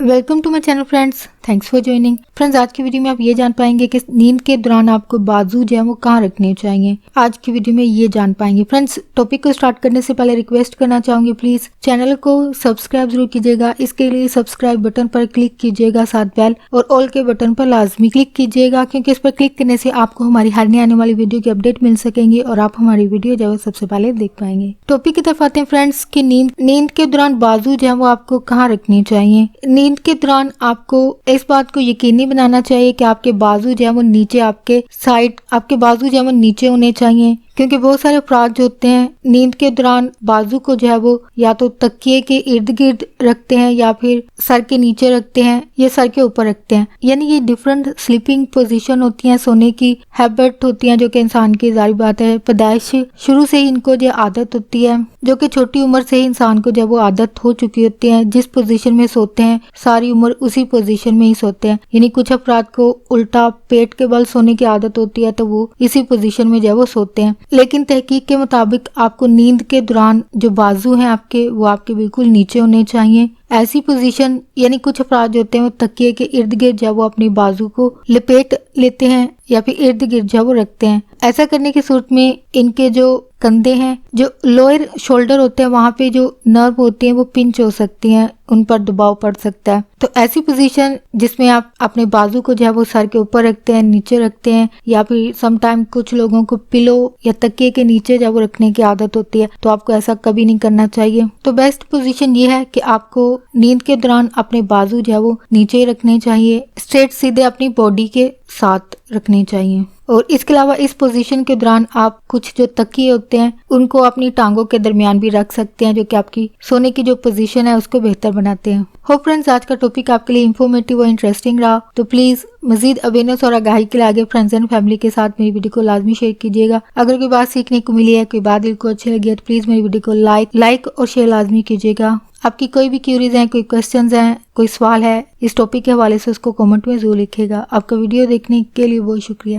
Welcome to my channel friends, thanks for joining. Friends, आज की video में आप ये जान पाएंगे कि नींद के दौरान आपको बाजू जो है वो कहाँ रखने चाहिए। आज की वीडियो में ये जान पाएंगे। फ्रेंड्स, टॉपिक को स्टार्ट करने से पहले रिक्वेस्ट करना चाहूंगी, प्लीज चैनल को सब्सक्राइब जरूर कीजिएगा। इसके लिए सब्सक्राइब बटन पर क्लिक कीजिएगा, साथ बेल और ऑल के बटन पर लाजमी क्लिक कीजिएगा, क्योंकि इस पर क्लिक करने से आपको हमारी हर नई आने वाली वीडियो की अपडेट मिल सकेंगी और आप हमारी वीडियो जो है सबसे पहले देख पाएंगे। टॉपिक की तरफ आते हैं फ्रेंड्स की नींद के दौरान बाजू जो है वो आपको कहाँ रखनी चाहिए। नींद के दौरान आपको इस बात को यकीनी बनाना चाहिए कि आपके बाजू जो है वो नीचे, आपके बाजू जो है वो नीचे होने चाहिए, क्योंकि बहुत सारे अफराद जो होते हैं नींद के दौरान बाजू को जो है वो या तो तकिए के इर्द गिर्द रखते हैं या फिर सर के नीचे रखते हैं या सर के ऊपर रखते हैं। यानी ये डिफरेंट स्लीपिंग पोजीशन होती हैं, सोने की हैबिट होती हैं, जो कि इंसान की जारी बात है पैदाइश शुरू से ही इनको जो आदत होती है, जो कि छोटी उम्र से ही इंसान को जब वो आदत हो चुकी होती है, जिस पोजीशन में सोते हैं सारी उम्र उसी पोजीशन में ही सोते हैं। यानी कुछ अफराद को उल्टा पेट के बल सोने की आदत होती है, तो वो इसी पोजीशन में जो वो सोते हैं। लेकिन तहकीक के मुताबिक आपको नींद के दौरान जो बाजू हैं आपके, वो आपके बिल्कुल नीचे होने चाहिए। ऐसी पोजीशन, यानी कुछ अफराद जो होते हैं वो तकिए के इर्द गिर्द जब वो अपनी बाजू को लपेट लेते हैं या फिर इर्द गिर्द जब वो रखते हैं। ऐसा करने की सूरत में इनके जो कंधे हैं, जो लोअर शोल्डर होते हैं, वहां पे जो नर्व होती हैं वो पिंच हो सकती हैं, उन पर दबाव पड़ सकता है। तो ऐसी पोजीशन जिसमें आप अपने बाजू को जो है वो सर के ऊपर रखते हैं, नीचे रखते हैं, या फिर समटाइम कुछ लोगों को पिलो या तकिए के नीचे जब वो रखने की आदत होती है, तो आपको ऐसा कभी नहीं करना चाहिए। तो बेस्ट पोजीशन ये है कि आपको नींद के दौरान अपने बाजू जो है वो नीचे ही रखने चाहिए, स्ट्रेट सीधे अपनी बॉडी के साथ रखने चाहिए। और इसके अलावा इस पोजीशन के दौरान आप कुछ जो तकिए होते हैं उनको अपनी टांगों के दरमियान भी रख सकते हैं, जो कि आपकी सोने की जो पोजीशन है उसको बेहतर बनाते हैं। होप फ्रेंड्स, आज का टॉपिक आपके लिए इन्फॉर्मेटिव और इंटरेस्टिंग रहा। तो प्लीज मजीद अवेयरनेस और आगाही के लिए आगे फ्रेंड्स एंड फैमिली के साथ मेरी वीडियो को लाजमी शेयर कीजिएगा। अगर कोई बात सीखने को मिली है, कोई बात दिल को अच्छी लगी है, तो प्लीज मेरी वीडियो को लाइक और शेयर लाजमी कीजिएगा। आपकी कोई भी क्यूरीज हैं, कोई क्वेश्चंस हैं, कोई सवाल है इस टॉपिक के हवाले से, उसको कमेंट में जरूर लिखिएगा। आपका वीडियो देखने के लिए बहुत शुक्रिया।